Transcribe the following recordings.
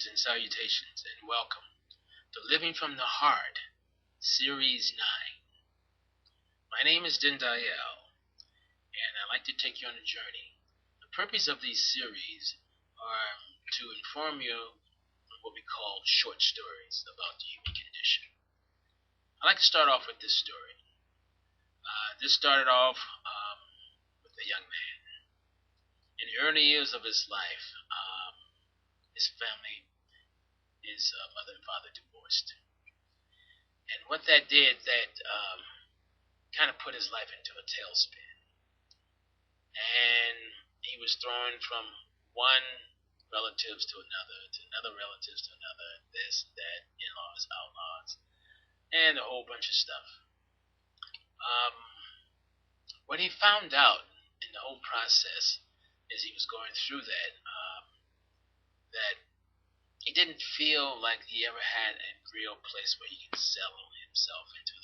Greetings and salutations, and welcome to Living from the Heart, Series 9. My name is Dinndayal, and I'd like to take you on a journey. The purpose of these series are to inform you on what we call short stories about the human condition. I'd like to start off with this story. This started off with a young man. In the early years of his life, his family, his mother and father divorced. And what that did, that kind of put his life into a tailspin. And he was thrown from one relatives to another relatives to another, this, that, in-laws, outlaws, and a whole bunch of stuff. What he found out in the whole process as he was going through that, that he didn't feel like he ever had a real place where he could settle himself into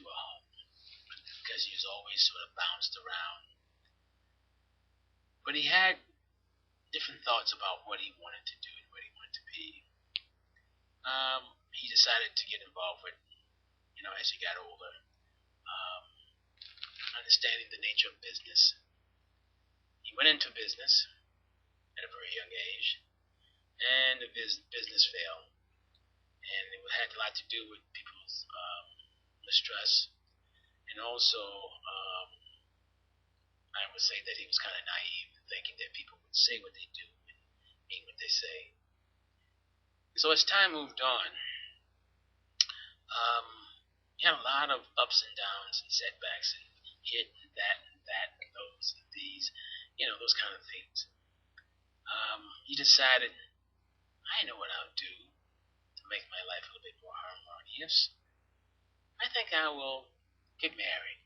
a home, because he was always sort of bounced around. But he had different thoughts about what he wanted to do and what he wanted to be. He decided to get involved with, as he got older, understanding the nature of business. He went into business at a very young age, and the business failed. And it had a lot to do with people's mistrust, and also I would say that he was kind of naive, thinking that people would say what they do and mean what they say. So as time moved on, he had a lot of ups and downs and setbacks, and hit and that and those and these, those kind of things. He decided, I know what I'll do to make my life a little bit more harmonious. I think I will get married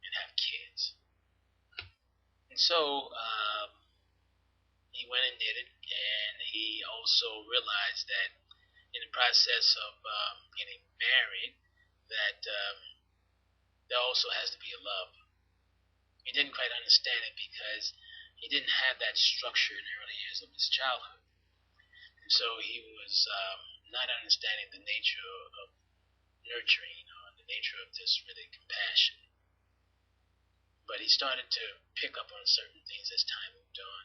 and have kids. And so he went and did it, and he also realized that in the process of getting married, that there also has to be a love. He didn't quite understand it because he didn't have that structure in the early years of his childhood. And so he was not understanding the nature of nurturing, the nature of just really compassion. But he started to pick up on certain things as time moved on.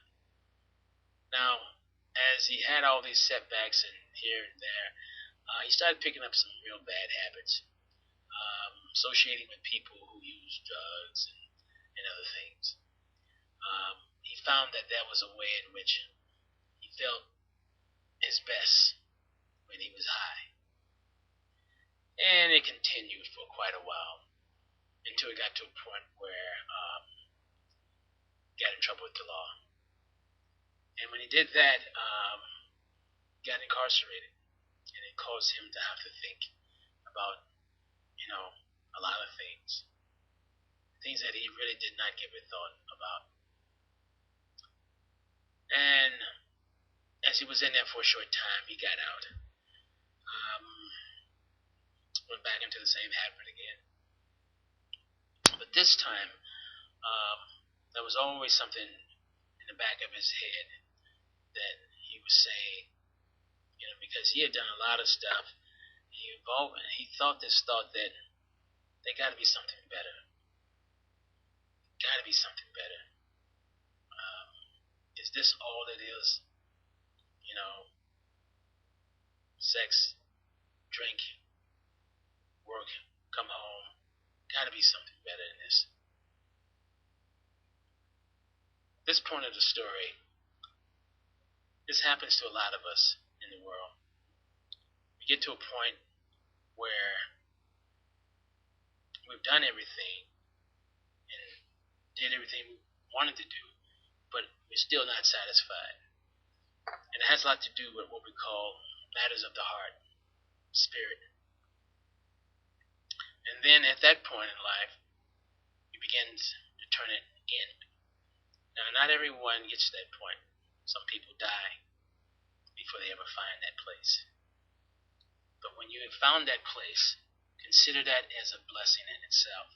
Now, as he had all these setbacks and here and there, he started picking up some real bad habits, associating with people who use drugs and other things. He found that that was a way in which he felt his best when he was high. And it continued for quite a while until it got to a point where he got in trouble with the law. And when he did that, he got incarcerated. And it caused him to have to think about, a lot of things. Things that he really did not give a thought about. And as he was in there for a short time, he got out. Went back into the same habit again. But this time, there was always something in the back of his head that he was saying, because he had done a lot of stuff. He thought this thought that there got to be something better. Got to be something better. Is this all it is? Sex, drink, work, come home. Got to be something better than this. This point of the story, this happens to a lot of us in the world. We get to a point where we've done everything and did everything we wanted to do, but we're still not satisfied. And it has a lot to do with what we call matters of the heart, spirit. And then at that point in life, we begin to turn it in. Now, not everyone gets to that point. Some people die before they ever find that place. But when you have found that place, consider that as a blessing in itself,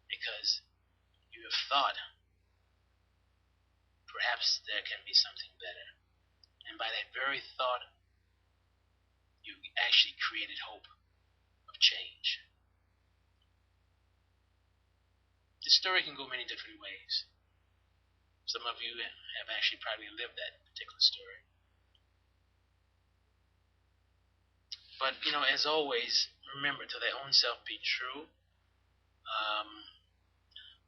because you have thought perhaps there can be something better. And by that very thought created hope of change. The story can go many different ways. Some of you have actually probably lived that particular story. But, as always, remember to their own self be true,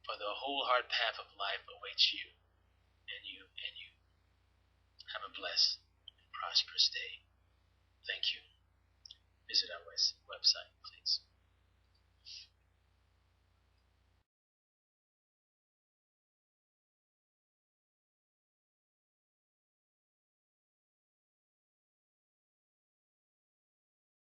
for the whole hard path of life awaits you, and you have a blessed and prosperous day. Thank you. Visit our website, please.